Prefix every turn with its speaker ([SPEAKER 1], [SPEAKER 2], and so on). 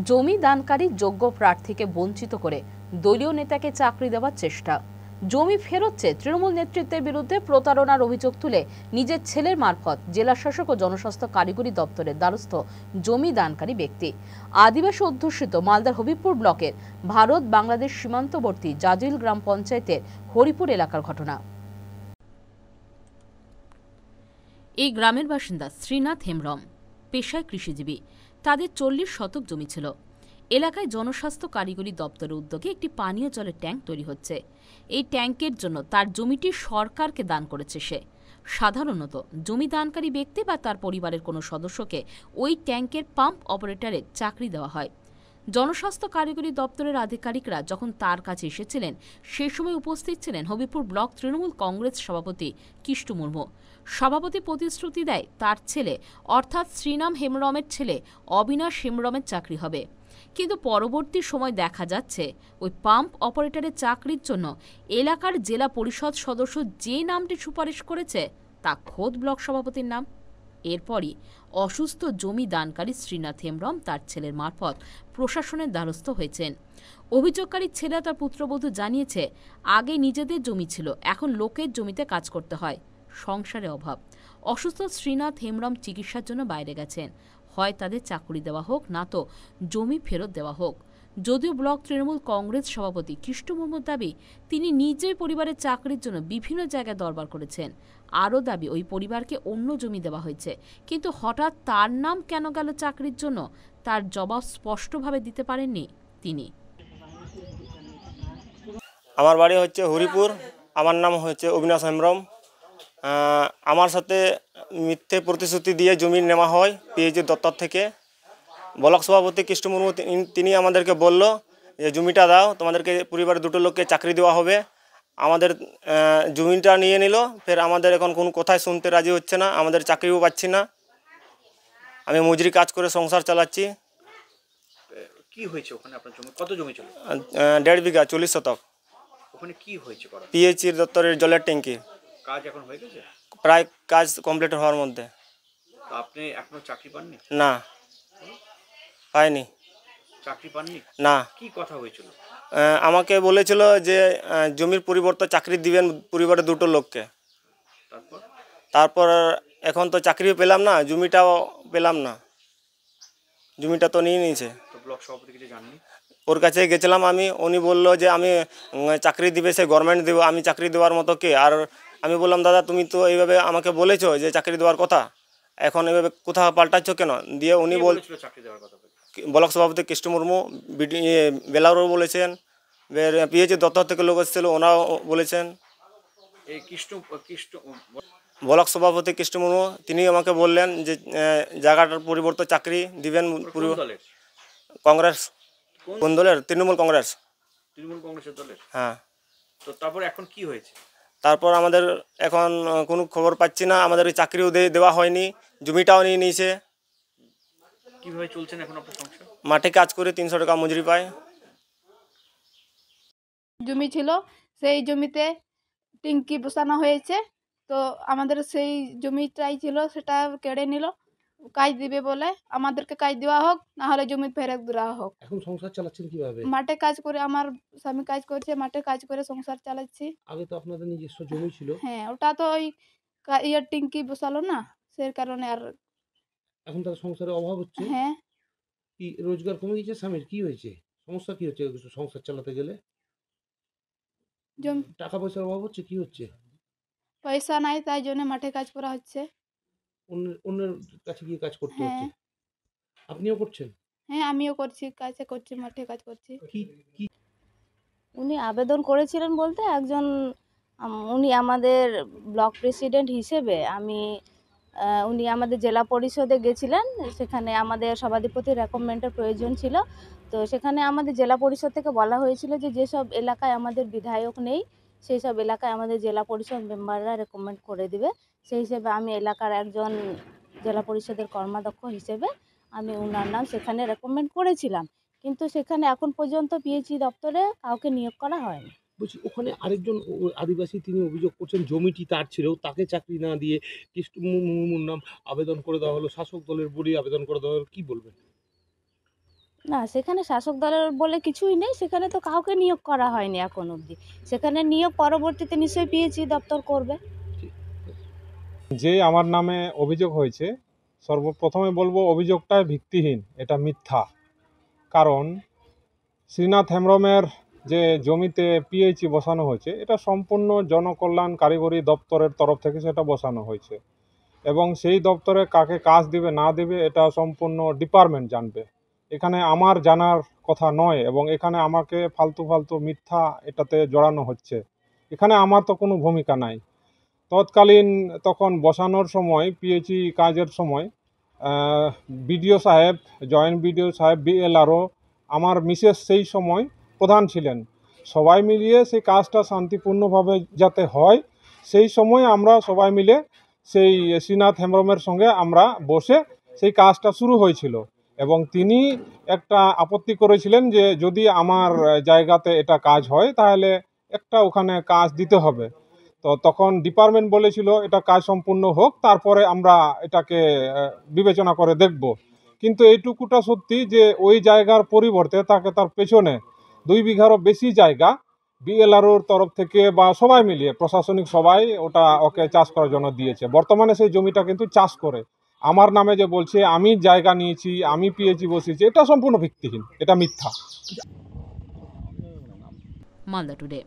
[SPEAKER 1] জমি দানকারী যোগ্য প্রার্থীকে বঞ্চিত করে দলীয় নেতাকে চাকরি দেওয়ার চেষ্টা। জমি ফেরত চেয়ে তৃণমূল নেতৃত্বের বিরুদ্ধে প্রতারণার অভিযোগ তুলে নিজের ছেলের মারফত জেলা শাসক ও জনস্বাস্থ্য কারিগরি দপ্তরের দ্বারস্থ জমি দানকারী ব্যক্তি। আদিবাসী অধ্যুষিত মালদার হবিবপুর ব্লকের ভারত বাংলাদেশ সীমান্তবর্তী জাজিল গ্রাম পঞ্চায়েতের হরিপুর এলাকার ঘটনা। এই গ্রামের বাসিন্দা শ্রীনাথ হেমব্রম পেশায় কৃষিজীবী। তাদের 40 শতক জমি ছিল। এলাকায় জনস্বাস্থ্য কারিগরি দপ্তরের উদ্যোগে একটি পানীয় জলের ট্যাঙ্ক তৈরি হচ্ছে। এই ট্যাঙ্কের জন্য তার জমিটি সরকারকে দান করেছে সে। সাধারণত জমি দানকারী ব্যক্তি বা তার পরিবারের কোনো সদস্যকে ওই ট্যাঙ্কের পাম্প অপারেটরের চাকরি দেওয়া হয়। জনস্বাস্থ্য কারিগরি দপ্তরের আধিকারিকরা যখন তার কাছে এসেছিলেন সে সময় উপস্থিত ছিলেন হবিবপুর ব্লক তৃণমূল কংগ্রেস সভাপতি কিষ্টু মুর্মু। সভাপতি প্রতিশ্রুতি দেয় তার ছেলে অর্থাৎ শ্রীনাম হেমব্রমের ছেলে অবিনাশ হেমব্রমের চাকরি হবে। কিন্তু পরবর্তী সময় দেখা যাচ্ছে ওই পাম্প অপারেটরের চাকরির জন্য এলাকার জেলা পরিষদ সদস্য যে নামটি সুপারিশ করেছে তা খোদ ব্লক সভাপতির নাম। এরপরই অসুস্থ জমি দানকারী শ্রীনাথ হেমব্রম তার ছেলের মারফত প্রশাসনের দ্বারস্থ হয়েছেন। অভিযোগকারী ছেলে তার পুত্রবধূ জানিয়েছে আগে নিজেদের জমি ছিল, এখন লোকের জমিতে কাজ করতে হয়, সংসারে অভাব। অসুস্থ শ্রীনাথ হেমব্রম চিকিৎসার জন্য বাইরে গেছেন। হয় তাদের চাকরি দেওয়া হোক, না তো জমি ফেরত দেওয়া হোক। যদিও ব্লক তৃণমূল কংগ্রেস সভাপতি কিষ্টু মুর্মুর দাবি তিনি নিজেই পরিবারের চাকরির জন্য বিভিন্ন জায়গায় দরবার করেছেন। আরও দাবি ওই পরিবারকে অন্য জমি দেওয়া হয়েছে, কিন্তু হঠাৎ তার নাম কেন গেল চাকরির জন্য তার জবাব স্পষ্টভাবে দিতে পারেননি তিনি।
[SPEAKER 2] আমার বাড়ি হচ্ছে হরিপুর, আমার নাম হচ্ছে অবিনাশ হেমব্রম। আমার সাথে মিথ্যে প্রতিশ্রুতি দিয়ে জমি নেওয়া হয় পিএইচি দপ্তর থেকে। ব্লক সভাপতি কিষ্টু মুর্মু তিনি আমাদেরকে বলল যে জমিটা দাও, তোমাদেরকে পরিবারের দুটো লোককে চাকরি দেওয়া হবে। আমাদের জমিটা নিয়ে নিল, ফের আমাদের এখন কোনো কথাই শুনতে রাজি হচ্ছে না, আমাদের চাকরিও পাচ্ছি না। আমি মজুরি কাজ করে সংসার চালাচ্ছি।
[SPEAKER 3] কি হয়েছে ওখানে? আপনার জমি কত জমি ছিল?
[SPEAKER 2] 1.5 বিঘা 40 শতক।
[SPEAKER 3] ওখানে কি হয়েছে?
[SPEAKER 2] পিএইচির দপ্তরের জলের ট্যাঙ্কি
[SPEAKER 3] কাজ এখন হয়ে গেছে?
[SPEAKER 2] প্রায় কাজ কমপ্লিট হওয়ার মধ্যে।
[SPEAKER 3] আপনি এখনো চাকরি পাননি?
[SPEAKER 2] না, পাইনি।
[SPEAKER 3] চাকরি পাননি?
[SPEAKER 2] না।
[SPEAKER 3] কি কথা হয়েছিল?
[SPEAKER 2] আমাকে বলেছিল যে জমির পরিবর্তে চাকরি দিবেন পরিবারের দুটো লোককে। তারপর এখন তো চাকরিও পেলাম না, জমিটাও পেলাম না। জমিটা তো নিয়ে নিয়েছে।
[SPEAKER 3] তো ব্লক সভাপতি কিছু জাননি?
[SPEAKER 2] ওর কাছে গেছিলাম আমি, উনি বললো যে আমি চাকরি দিবে সে গভর্নমেন্ট দেবো, আমি চাকরি দেওয়ার মতো কে? আর আমি বললাম দাদা তুমি তো এইভাবে আমাকে বলেছো যে চাকরি দেওয়ার কথা, এখন এভাবে কোথাও পাল্টাচ্ছ কেন? দিয়ে উনি বলছিল
[SPEAKER 3] চাকরি দেওয়ার কথা।
[SPEAKER 2] ব্লক সভাপতি কিষ্টু মুর্মু, বেলারও বলেছেন, পিএইচি দপ্তর থেকে লোক এসেছিল ওনাও বলেছেন।
[SPEAKER 3] এই কিষ্টু
[SPEAKER 2] ব্লক সভাপতি কিষ্টু মুর্মু তিনি আমাকে বললেন যে জায়গাটার পরিবর্তে চাকরি দিবেন। কংগ্রেস কোন দলের? তৃণমূল কংগ্রেস।
[SPEAKER 3] তৃণমূল কংগ্রেসের দলের?
[SPEAKER 2] হ্যাঁ।
[SPEAKER 3] তো তারপর এখন কি হয়েছে?
[SPEAKER 2] তারপর আমাদের এখন কোনো খবর পাচ্ছি না, আমাদের চাকরিও দেওয়া হয়নি, জমিটাও নিয়ে নিয়েছে।
[SPEAKER 3] কিভাবে চলছেন এখন আপনার সংসার?
[SPEAKER 2] মাঠে কাজ করে 300 টাকা মজুরি পায়।
[SPEAKER 4] জমি ছিল, সেই জমিতে ট্যাঙ্কি বসানো হয়েছে, তো আমাদের সেই জমিটাই ছিল সেটা কেড়ে নিল। কাজ দিবে বলে আমাদেরকে কাজ দেওয়া হোক, না হলে জমি ফেরত দেওয়া হোক।
[SPEAKER 5] এখন সংসার চালাচ্ছেন কিভাবে?
[SPEAKER 4] মাঠে কাজ করে, আমার স্বামী কাজ করছে, মাঠে কাজ করে সংসার চালাচ্ছি।
[SPEAKER 5] আগে তো আপনাদের নিজস্ব জমি ছিল।
[SPEAKER 4] হ্যাঁ, ওটা তো ওই ট্যাঙ্কি বসালো না, সেই কারণে। আর
[SPEAKER 5] এখন তার সংসারে অভাব হচ্ছে।
[SPEAKER 4] হ্যাঁ।
[SPEAKER 5] কি রোজগার কমে গেছে স্বামীর? কি হয়েছে? সমস্যা কি হচ্ছে সংসার চালাতে গেলে? টাকা পয়সার অভাব হচ্ছে? কি হচ্ছে?
[SPEAKER 4] পয়সা নাই, তাই জন্য মাঠে কাজ করা হচ্ছে।
[SPEAKER 5] অন্যের কাছে গিয়ে কাজ করতে হচ্ছে। আপনিও করছেন?
[SPEAKER 4] হ্যাঁ, আমিও করছি, কাজে করছি, মাঠে কাজ করছি।
[SPEAKER 5] কি
[SPEAKER 6] উনি আবেদন করেছিলেন বলতে একজন, উনি আমাদের ব্লক প্রেসিডেন্ট হিসেবে উনি আমাদের জেলা পরিষদে গেছিলেন, সেখানে আমাদের সভাধিপতির রেকমেন্ডের প্রয়োজন ছিল। তো সেখানে আমাদের জেলা পরিষদ থেকে বলা হয়েছিল যে যেসব এলাকায় আমাদের বিধায়ক নেই সেই সব এলাকায় আমাদের জেলা পরিষদ মেম্বাররা রেকমেন্ড করে দিবে। সেই হিসেবে আমি এলাকার একজন জেলা পরিষদের কর্মাধ্যক্ষ হিসেবে আমি ওনার নাম সেখানে রেকমেন্ড করেছিলাম, কিন্তু সেখানে এখন পর্যন্ত পিএইচি দপ্তরে কাউকে নিয়োগ করা হয়নি।
[SPEAKER 5] বলছি ওখানে আরেকজন আদিবাসী তিনি অভিযোগ করছেন জমিটি তার ছিল, তাকে চাকরি না দিয়ে কিষ্টু মুর্মুর নাম আবেদন করে দেওয়া হলো, শাসক দলের বলি আবেদন করে দেওয়া হলো, কি বলবেন?
[SPEAKER 6] না, সেখানে শাসক দলের বলে কিছুই নেই, সেখানে তো কাউকে নিয়োগ করা হয়নি এখন অবধি। সেখানে নিয়োগ পরবর্তীতে নিশ্চয়ই পিএইচই দপ্তর করবে।
[SPEAKER 7] যে আমার নামে অভিযোগ হয়েছে, সর্বপ্রথমে বলবো অভিযোগটাই ভিত্তিহীন, এটা মিথ্যা। কারণ শ্রীনাথ হেমব্রমের যে জমিতে পিএইচই বসানো হয়েছে, এটা সম্পূর্ণ জনকল্যাণ কারিগরি দপ্তরের তরফ থেকে সেটা বসানো হয়েছে, এবং সেই দপ্তরে কাকে কাজ দিবে না দিবে এটা সম্পূর্ণ ডিপার্টমেন্ট জানবে। এখানে আমার জানার কথা নয়, এবং এখানে আমাকে ফালতু ফালতু মিথ্যা এটাতে জড়ানো হচ্ছে। এখানে আমার তো কোনো ভূমিকা নাই। তৎকালীন তখন বসানোর সময় পিএইচই কাজের সময় বিডিও সাহেব, জয়েন্ট বিডিও সাহেব, বিএলআরও, আমার মিসেস সেই সময় প্রধান ছিলেন। সবাই মিলিয়ে সেই কাজটা শান্তিপূর্ণভাবে যাতে হয়, সেই সময় আমরা সবাই মিলে সেই শ্রীনাথ হেমব্রমের সঙ্গে আমরা বসে সেই কাজটা শুরু হয়েছিল, এবং তিনি একটা আপত্তি করেছিলেন যে যদি আমার জায়গাতে এটা কাজ হয় তাহলে একটা ওখানে কাজ দিতে হবে। তো তখন ডিপার্টমেন্ট বলেছিল এটা কাজ সম্পূর্ণ হোক, তারপরে আমরা এটাকে বিবেচনা করে দেখব। কিন্তু এইটুকুটা সত্যি যে ওই জায়গার পরিবর্তে তাকে তার পেছনে 2 বিঘারও বেশি জায়গা বিএলআরওর তরফ থেকে বা সবাই মিলিয়ে প্রশাসনিক সবাই ওকে চাষ করার জন্য দিয়েছে। বর্তমানে সেই জমিটা কিন্তু চাষ করে। আমার নামে যে বলছে আমি জায়গা নিয়েছি, আমি পিএইচই বসিয়েছি, এটা সম্পূর্ণ ভিত্তিহীন, এটা মিথ্যা।
[SPEAKER 1] মালদা টুডে।